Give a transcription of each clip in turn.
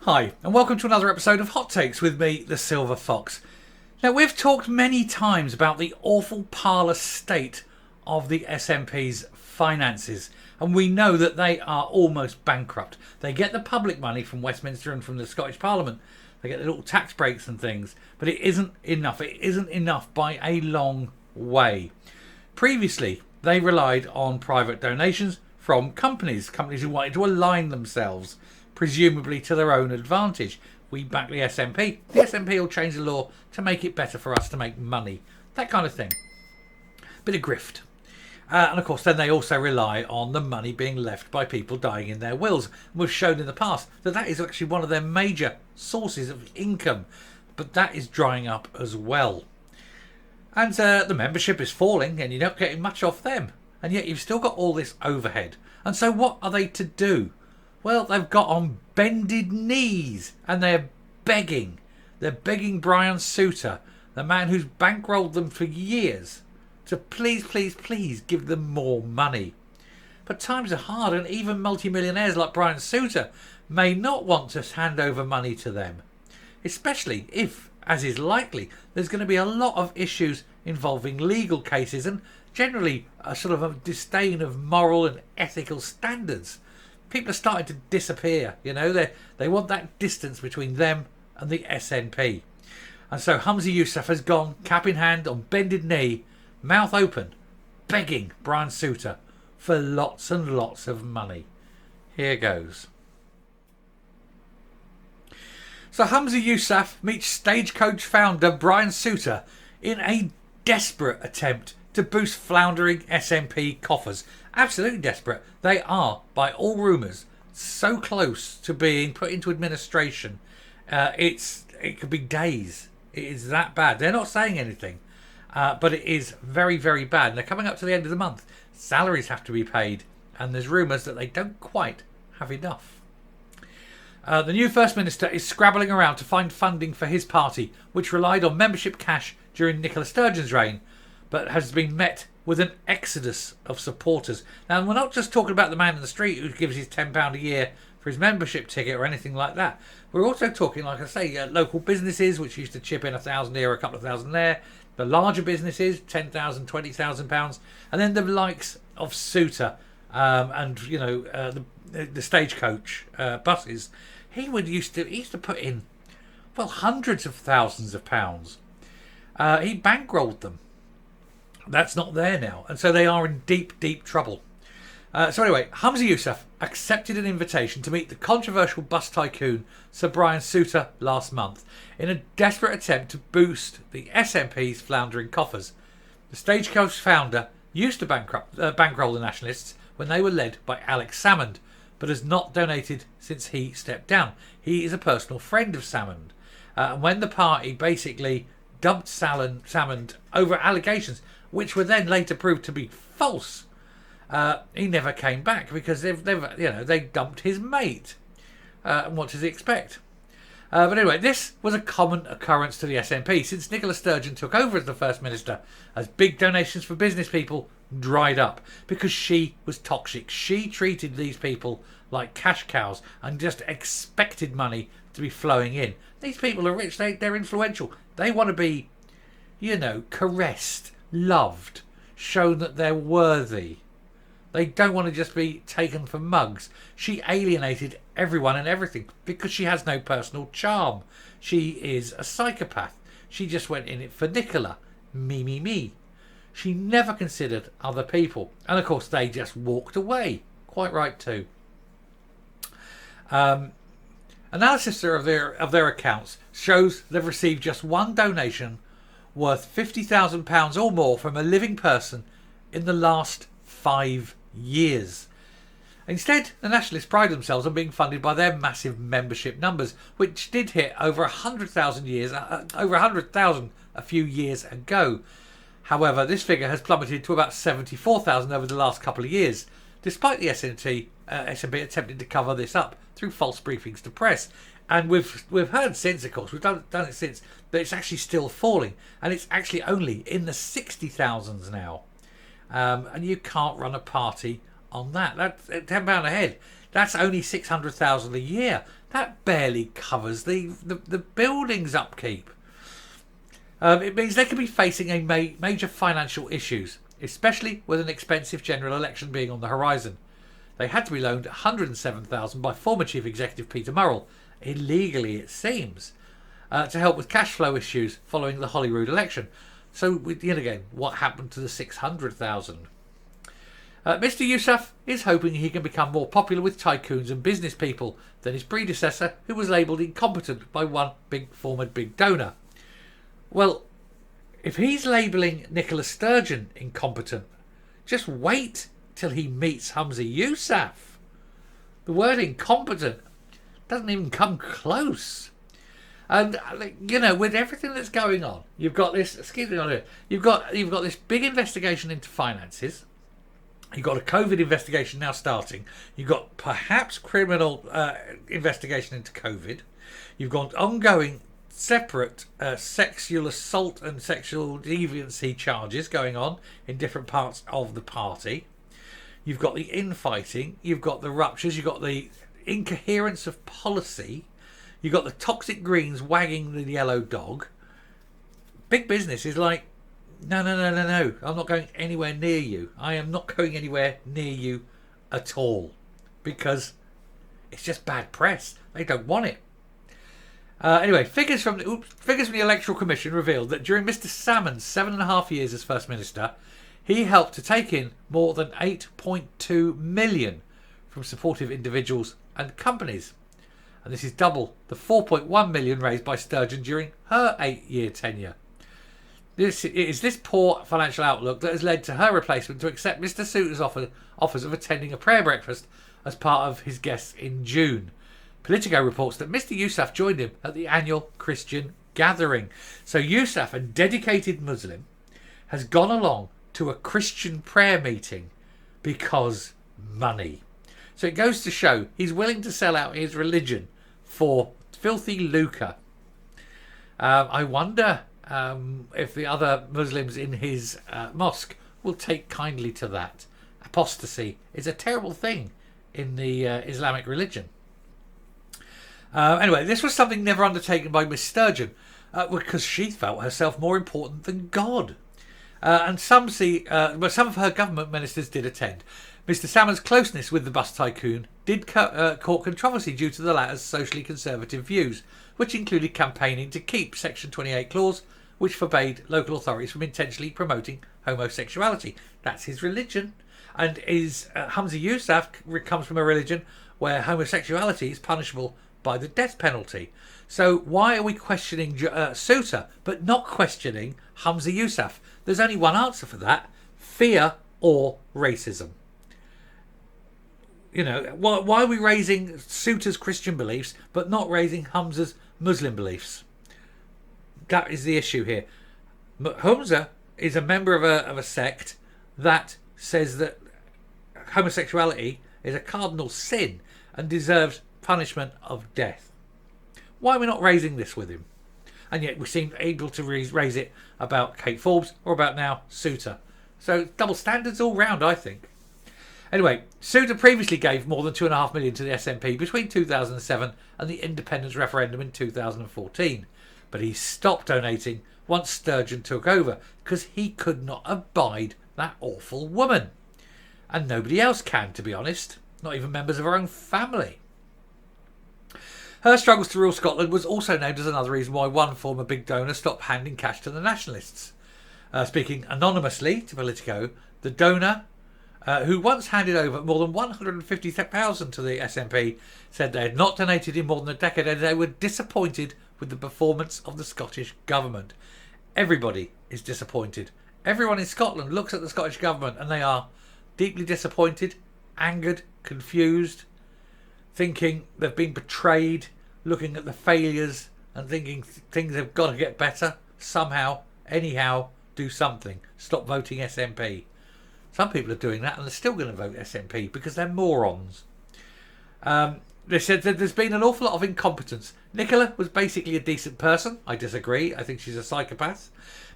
Hi, and welcome to another episode of Hot Takes with me, the Silver Fox. Now, we've talked many times about the awful parlous state of the SNP's finances, and we know that they are almost bankrupt. They get the public money from Westminster and from the Scottish Parliament. They get the little tax breaks and things, but it isn't enough. It isn't enough by a long way. Previously, they relied on private donations from companies who wanted to align themselves, presumably to their own advantage. We back the SNP. The SNP will change the law to make it better for us to make money. That kind of thing. Bit of grift. And of course, then they also rely on the money being left by people dying in their wills. And we've shown in the past that that is actually one of their major sources of income. But that is drying up as well. And the membership is falling and you're not getting much off them. And yet you've still got all this overhead. And so what are they to do? Well, they've got on bended knees and they're begging. They're begging Brian Souter, the man who's bankrolled them for years, to please, please, please give them more money. But times are hard and even multimillionaires like Brian Souter may not want to hand over money to them. Especially if, as is likely, there's going to be a lot of issues involving legal cases and generally a sort of a disdain of moral and ethical standards. People are starting to disappear, you know. They want that distance between them and the SNP. And so Humza Yousaf has gone, cap in hand, on bended knee, mouth open, begging Brian Souter for lots and lots of money. Here goes. So Hamza Yousaf meets Stagecoach founder Brian Souter in a desperate attempt to boost floundering SNP coffers. Absolutely desperate. They are, by all rumours, so close to being put into administration. It could be days. It is that bad. They're not saying anything, but it is very, very bad. And they're coming up to the end of the month. Salaries have to be paid, and there's rumours that they don't quite have enough. The new First Minister is scrabbling around to find funding for his party, which relied on membership cash during Nicola Sturgeon's reign, but has been met with an exodus of supporters. Now, we're not just talking about the man in the street who gives his £10 a year for his membership ticket or anything like that. We're also talking, like I say, local businesses which used to chip in £1,000 here, a couple of thousand there. The larger businesses, £10,000, £20,000, and then the likes of Souter and the Stagecoach buses. He used to put in hundreds of thousands of pounds. He bankrolled them. That's not there now, and so they are in deep, deep trouble. So anyway, Hamza Yousaf accepted an invitation to meet the controversial bus tycoon Sir Brian Souter last month in a desperate attempt to boost the SNP's floundering coffers. The Stagecoach founder used to bankroll the Nationalists when they were led by Alex Salmond, but has not donated since he stepped down. He is a personal friend of Salmond. And when the party basically dumped Salmond over allegations, which were then later proved to be false, he never came back because they dumped his mate. And what does he expect? But anyway, this was a common occurrence to the SNP since Nicola Sturgeon took over as the First Minister, as big donations for business people dried up because she was toxic. She treated these people like cash cows and just expected money to be flowing in. These people are rich, they're influential. They want to be, caressed, loved, shown that they're worthy. They don't want to just be taken for mugs. She alienated everyone and everything because she has no personal charm. She is a psychopath. She just went in it for Nicola. Me. She never considered other people. And of course they just walked away. Quite right too. Analysis of their accounts shows they've received just one donation worth £50,000 or more from a living person in the last 5 years. Instead, the Nationalists pride themselves on being funded by their massive membership numbers, which did hit over 100,000 a few years ago. However, this figure has plummeted to about 74,000 over the last couple of years, despite the SNP attempting to cover this up through false briefings to press. And we've heard since, of course, we've done it since, that it's actually still falling, and it's actually only in the 60,000s now. And you can't run a party on that. That's £10 a head. That's only 600,000 a year. That barely covers the building's upkeep. It means they could be facing a major financial issues, especially with an expensive general election being on the horizon. They had to be loaned 107,000 by former Chief Executive Peter Murrell, illegally it seems, to help with cash flow issues following the Holyrood election. So, yet again, what happened to the 600,000? Mr. Yousaf is hoping he can become more popular with tycoons and business people than his predecessor, who was labelled incompetent by one former big donor. Well, if he's labelling Nicola Sturgeon incompetent, just wait till he meets Humza Yousaf. The word incompetent doesn't even come close. And with everything that's going on, you've got this. You've got this big investigation into finances. You've got a COVID investigation now starting. You've got perhaps criminal investigation into COVID. You've got ongoing separate sexual assault and sexual deviancy charges going on in different parts of the party. You've got the infighting. You've got the ruptures. You've got the incoherence of policy. You've got the toxic Greens wagging the yellow dog. Big business is like, no. I'm not going anywhere near you. I am not going anywhere near you at all. Because it's just bad press. They don't want it. Anyway, figures from the Electoral Commission revealed that during Mr. Salmon's 7.5 years as First Minister, he helped to take in more than 8.2 million from supportive individuals and companies. And this is double the 4.1 million raised by Sturgeon during her 8-year tenure. It is this poor financial outlook that has led to her replacement to accept Mr. Souter's offers of attending a prayer breakfast as part of his guests in June. Politico reports that Mr. Yousaf joined him at the annual Christian gathering. So Yousaf, a dedicated Muslim, has gone along to a Christian prayer meeting because money. So it goes to show he's willing to sell out his religion for filthy lucre. I wonder if the other Muslims in his mosque will take kindly to that. Apostasy is a terrible thing in the Islamic religion. Anyway, this was something never undertaken by Miss Sturgeon because she felt herself more important than God. And some of her government ministers did attend. Mr. Salmon's closeness with the bus tycoon did cause controversy due to the latter's socially conservative views, which included campaigning to keep Section 28 clause, which forbade local authorities from intentionally promoting homosexuality. That's his religion. And Hamza Yousaf comes from a religion where homosexuality is punishable by the death penalty. So why are we questioning Souter but not questioning Hamza Yousaf? There's only one answer for that: fear or racism. Why are we raising Souter's Christian beliefs but not raising Hamza's Muslim beliefs? That is the issue here. Humza is a member of a sect that says that homosexuality is a cardinal sin and deserves punishment of death. Why are we not raising this with him? And yet we seem able to raise it about Kate Forbes or about now Souter. So double standards all round, I think. Anyway, Souter previously gave more than $2.5 million to the SNP between 2007 and the independence referendum in 2014. But he stopped donating once Sturgeon took over because he could not abide that awful woman. And nobody else can, to be honest. Not even members of her own family. Her struggles to rule Scotland was also named as another reason why one former big donor stopped handing cash to the nationalists. Speaking anonymously to Politico, the donor, who once handed over more than $150,000 to the SNP, said they had not donated in more than a decade and they were disappointed with the performance of the Scottish government. Everybody is disappointed. Everyone in Scotland looks at the Scottish government and they are deeply disappointed, angered, confused, thinking they've been betrayed, looking at the failures and thinking things have got to get better. Somehow, anyhow, do something. Stop voting SNP. Some people are doing that and they're still going to vote SNP because they're morons. They said that there's been an awful lot of incompetence. Nicola was basically a decent person. I disagree. I think she's a psychopath.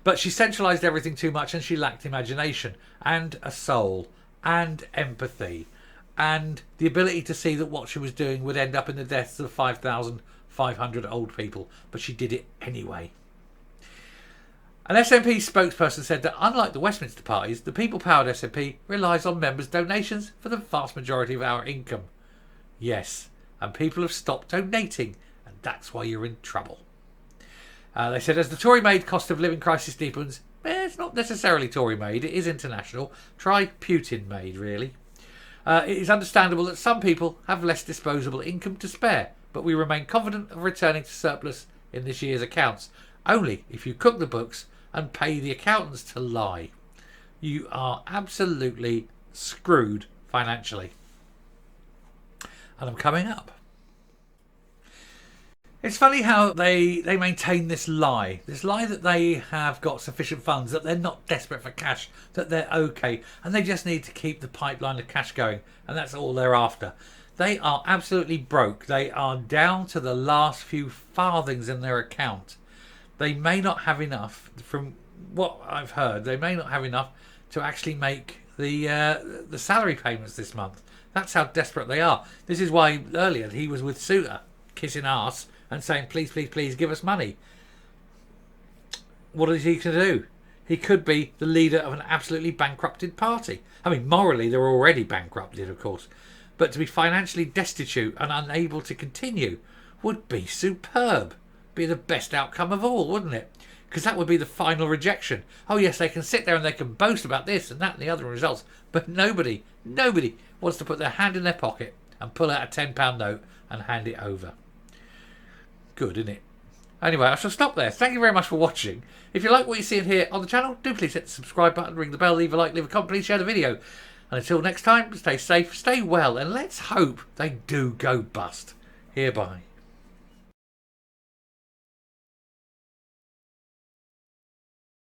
But she centralised everything too much and she lacked imagination and a soul and empathy. and the ability to see that what she was doing would end up in the deaths of 5,500 old people, but she did it anyway. An SNP spokesperson said that unlike the Westminster parties, the people-powered SNP relies on members' donations for the vast majority of our income. Yes, and people have stopped donating, and that's why you're in trouble. They said as the Tory-made cost of living crisis deepens, it's not necessarily Tory-made, it is international. Try Putin-made, really. It is understandable that some people have less disposable income to spare, but we remain confident of returning to surplus in this year's accounts, only if you cook the books and pay the accountants to lie. You are absolutely screwed financially. And I'm coming up. It's funny how they maintain this lie that they have got sufficient funds, that they're not desperate for cash, that they're okay, and they just need to keep the pipeline of cash going, and that's all they're after. They are absolutely broke. They are down to the last few farthings in their account. They may not have enough, from what I've heard, they may not have enough to actually make the salary payments this month. That's how desperate they are. This is why earlier he was with Souter, kissing arse and saying, please, please, please give us money. What is he to do? He could be the leader of an absolutely bankrupted party. I mean, morally, they're already bankrupted, of course. But to be financially destitute and unable to continue would be superb. Be the best outcome of all, wouldn't it? Because that would be the final rejection. Oh yes, they can sit there and they can boast about this and that and the other results, but nobody wants to put their hand in their pocket and pull out a £10 note and hand it over. Good, isn't it? Anyway, I shall stop there. Thank you very much for watching. If you like what you see here on the channel, do please hit the subscribe button, ring the bell, leave a like, leave a comment, please share the video. And until next time, stay safe, stay well, and let's hope they do go bust. Hereby.